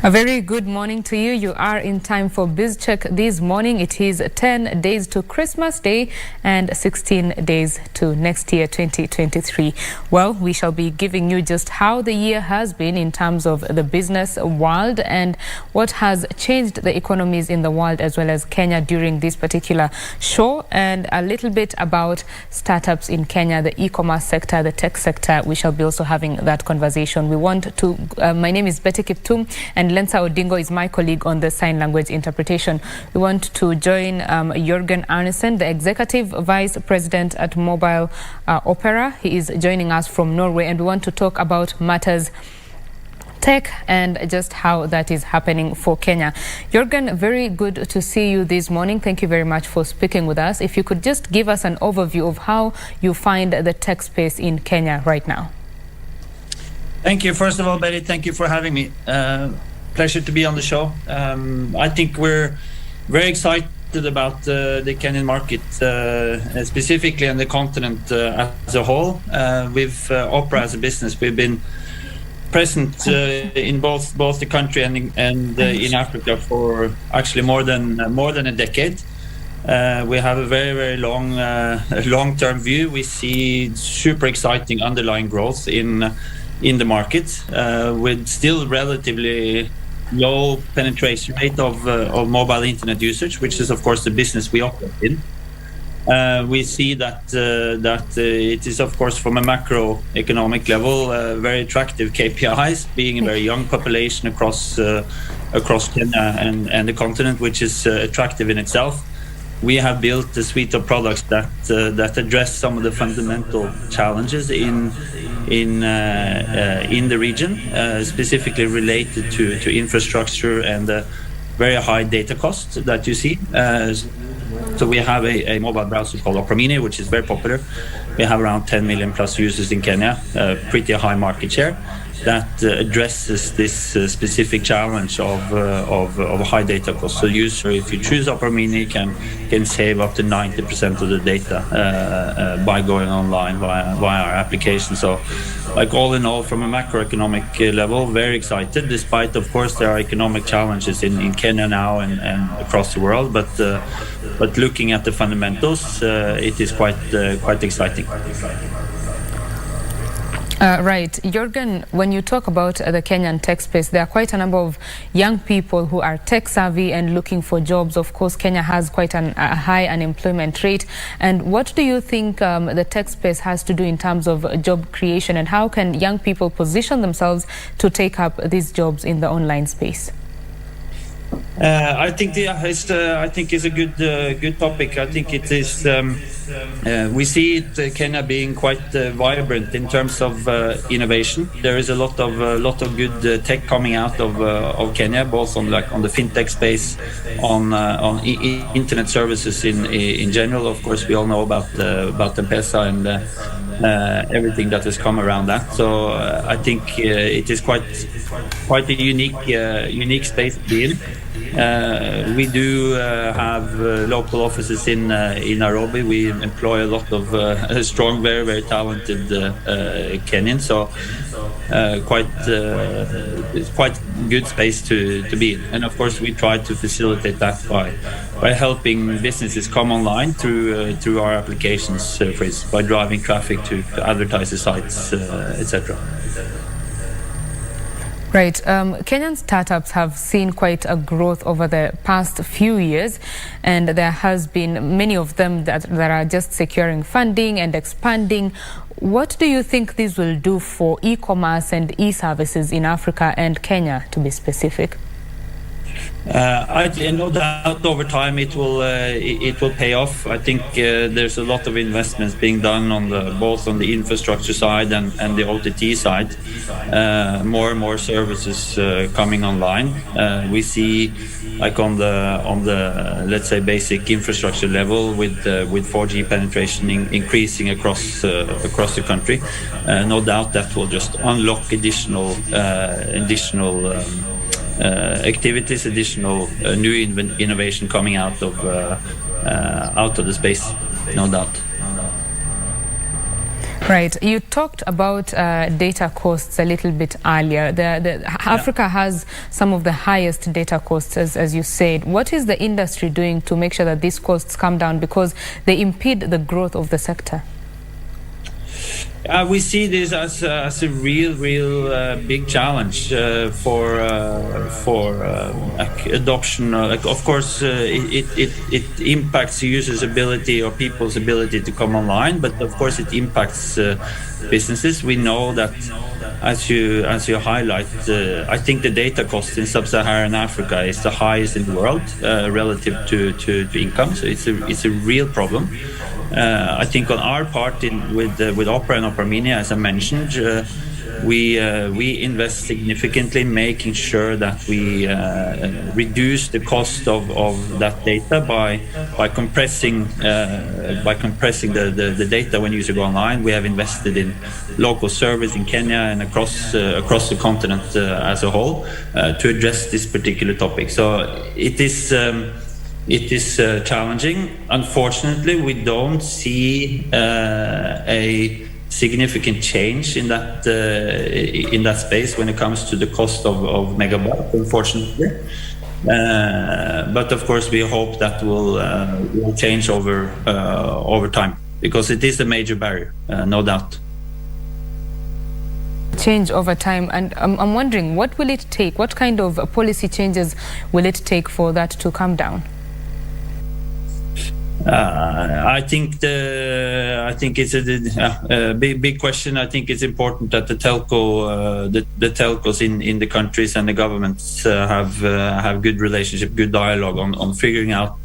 A very good morning to you. You are in time for BizCheck this morning. It is 10 days to Christmas Day and 16 days to next year, 2023. Well, we shall be giving you just how the year has been in terms of the business world and what has changed the economies in the world as well as Kenya during this particular show, and a little bit about startups in Kenya, the e-commerce sector, the tech sector. We shall be also having that conversation. We want to, my name is Betty Kiptum and Lensa Odingo is my colleague on the sign language interpretation. We want to join Jørgen Arnesen, the Executive Vice President at Mobile Opera. He is joining us from Norway, and we want to talk about matters tech and just how that is happening for Kenya. Jørgen, very good to see you this morning. Thank you very much for speaking with us. If you could just give us an overview of how you find the tech space in Kenya right now. Thank you. First of all, Betty, thank you for having me. Pleasure to be on the show. I think we're very excited about the Kenyan market, specifically on the continent as a whole. With Opera as a business, we've been present in both the country and in Africa for actually more than a decade. We have a very long-term view. We see super exciting underlying growth in the market, with still relatively low penetration rate of mobile internet usage, which is of course the business we operate in. We see that it is of course from a macroeconomic level very attractive KPIs, being a very young population across Kenya and the continent, which is attractive in itself. We have built a suite of products that address some of the fundamental challenges in the region, specifically related to infrastructure and the very high data costs that you see. So we have a mobile browser called Opera Mini, which is very popular. We have around 10 million plus users in Kenya, pretty high market share, that addresses this specific challenge of high data cost. So user, if you choose Opera Mini, can save up to 90% of the data by going online via our application. So, like all in all, from a macroeconomic level, very excited. Despite, of course, there are economic challenges in Kenya now and across the world, but looking at the fundamentals, it is quite exciting. Right. Jørgen, when you talk about the Kenyan tech space, there are quite a number of young people who are tech savvy and looking for jobs. Of course, Kenya has quite a high unemployment rate. And what do you think the tech space has to do in terms of job creation, and how can young people position themselves to take up these jobs in the online space? I think it's a good topic. I think it is. We see Kenya being quite vibrant in terms of innovation. There is a lot of good tech coming out of Kenya, both on the fintech space, on internet services in general. Of course, we all know about M-Pesa and everything that has come around that. So I think it is quite a unique space to be in. We do have local offices in Nairobi. We employ a lot of strong, very talented Kenyans. So it's quite good space to be in. And of course, we try to facilitate that by helping businesses come online through our applications, by driving traffic to advertiser sites, etc. Right. Kenyan startups have seen quite a growth over the past few years, and there has been many of them that are just securing funding and expanding. What do you think this will do for e-commerce and e-services in Africa and Kenya, to be specific? No doubt over time it will pay off. I think there's a lot of investments being done both on the infrastructure side and the OTT side. More and more services coming online. We see, like on the let's say basic infrastructure level, with 4G penetration increasing across the country. No doubt that will just unlock additional activities, additional new innovation coming out of the space, no doubt. Right. You talked about data costs a little bit earlier. Africa has some of the highest data costs, as you said. What is the industry doing to make sure that these costs come down, because they impede the growth of the sector? We see this as a real big challenge for adoption. Of course, it impacts users' ability or people's ability to come online, but of course it impacts businesses. We know that, as you highlight, I think the data cost in sub-Saharan Africa is the highest in the world relative to income. So it's a real problem. I think on our part with Opera and Opera Mini, as I mentioned, we invest significantly in making sure that we reduce the cost of that data by compressing the data when users go online. We have invested in local servers in Kenya and across the continent as a whole to address this particular topic. So it is challenging. Unfortunately, we don't see a significant change in that space when it comes to the cost of megabyte, unfortunately. But of course, we hope that will change over time, because it is a major barrier, no doubt. Change over time, and I'm wondering, what will it take? What kind of policy changes will it take for that to come down? I think it's a big question. I think it's important that the telcos in the countries and the governments have good relationship, good dialogue on figuring out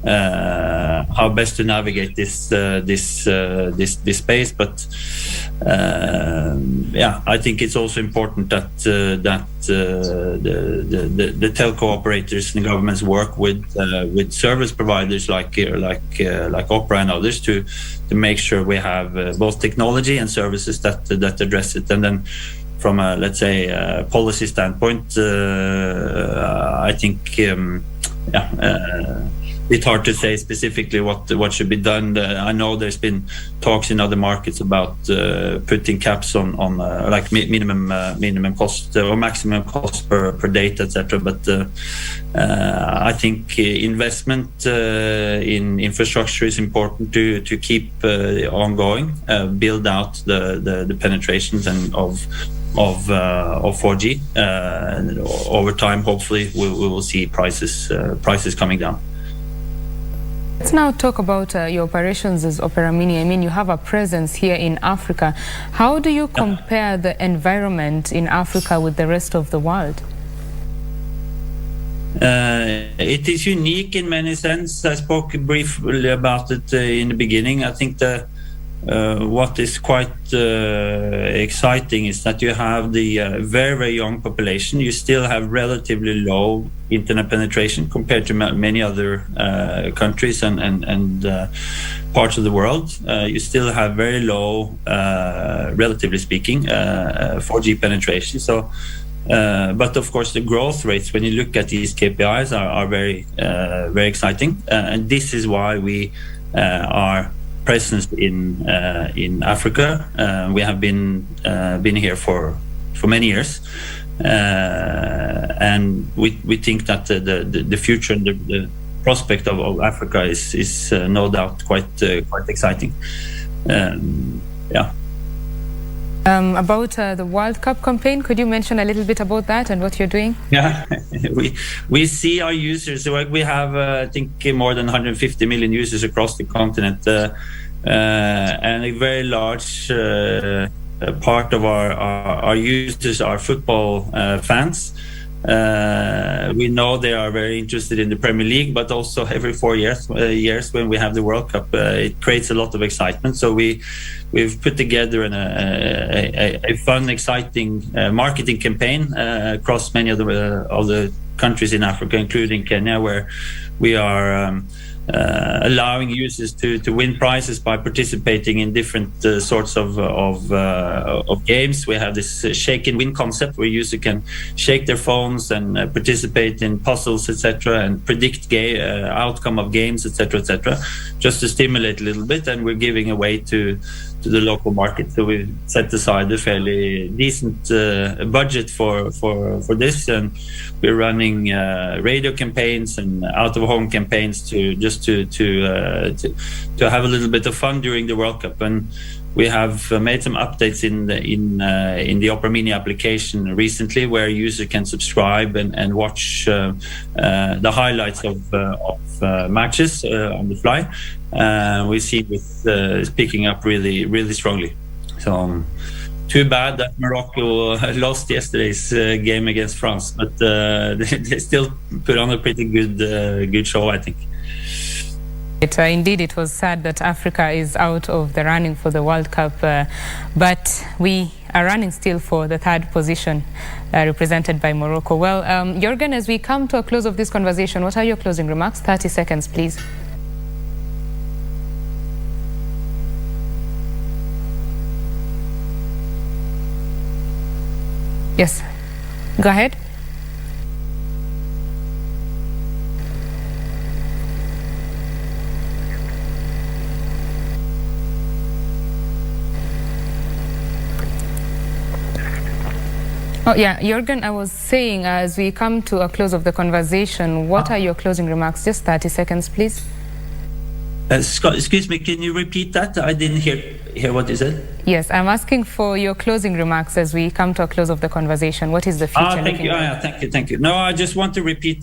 how best to navigate this space. But I think it's also important that the telco operators and the governments work with service providers like Opera and others to make sure we have both technology and services that address it. And then from a, let's say, policy standpoint, I think it's hard to say specifically what should be done. I know there's been talks in other markets about putting caps on like minimum cost or maximum cost per data, etc. But I think investment in infrastructure is important to keep ongoing, build out the penetrations and of 4G. Over time, hopefully, we will see prices coming down. Let's now talk about your operations as Opera Mini. I mean, you have a presence here in Africa. How do you compare the environment in Africa with the rest of the world? It is unique in many senses. I spoke briefly about it in the beginning. I think what is quite exciting is that you have the very young population. You still have relatively low internet penetration compared to many other countries and parts of the world. You still have very low, relatively speaking, 4G penetration. So, but of course, the growth rates, when you look at these KPIs, are very exciting. And this is why we are present in Africa. We have been here for many years. And we think that the future and the prospect of Africa is no doubt quite exciting. About the World Cup campaign, could you mention a little bit about that and what you're doing? Yeah, we see our users. We have I think more than 150 million users across the continent, and a very large part of our users are football fans. We know they are very interested in the Premier League, but also every 4 years when we have the World Cup, it creates a lot of excitement. So we've put together a fun, exciting marketing campaign across many of the countries in Africa, including Kenya, where we are allowing users to win prizes by participating in different sorts of games. We have this shake and win concept where users can shake their phones and participate in puzzles, etc., and predict outcome of games, etc., just to stimulate a little bit. And we're giving away to the local market. So we set aside a fairly decent budget for this, and we're running radio campaigns and out-of-home campaigns to have a little bit of fun during the World Cup. And we have made some updates in the Opera Mini application recently, where a user can subscribe and watch the highlights of matches on the fly. We see it picking up really strongly. So too bad that Morocco lost yesterday's game against France, but they still put on a pretty good show, I think. Indeed, it was sad that Africa is out of the running for the World Cup, but we are running still for the third position, represented by Morocco. Well, Jürgen, as we come to a close of this conversation, what are your closing remarks? 30 seconds, please. Yes, go ahead. Oh, yeah, Jürgen, I was saying, as we come to a close of the conversation, what are your closing remarks? Just 30 seconds, please. Scott, excuse me, can you repeat that? I didn't hear what you said. Yes, I'm asking for your closing remarks as we come to a close of the conversation. What is the future? Thank you. Thank you. No, I just want to repeat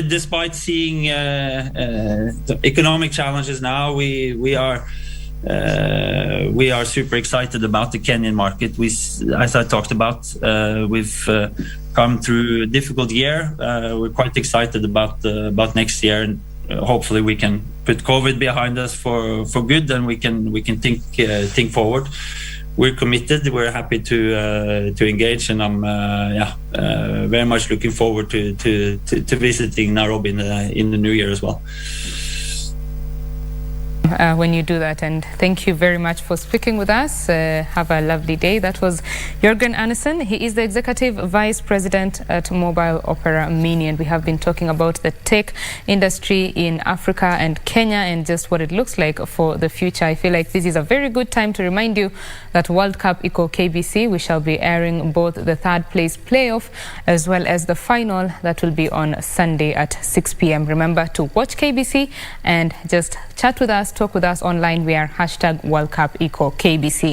despite seeing economic challenges now, we are super excited about the Kenyan market. As I talked about, we've come through a difficult year. We're quite excited about next year, and hopefully we can put COVID behind us for good, and we can think forward. We're committed. We're happy to engage, and I'm very much looking forward to visiting Nairobi in the new year as well. When you do that, and thank you very much for speaking with us. Have a lovely day. That was Jürgen Andersen. He is the Executive Vice President at Mobile Opera Mini, and we have been talking about the tech industry in Africa and Kenya and just what it looks like for the future. I feel like this is a very good time to remind you that World Cup Eco KBC, we shall be airing both the third place playoff as well as the final that will be on Sunday at 6 p.m. Remember to watch KBC and just chat with us, talk with us online. We are #World Cup Eco KBC.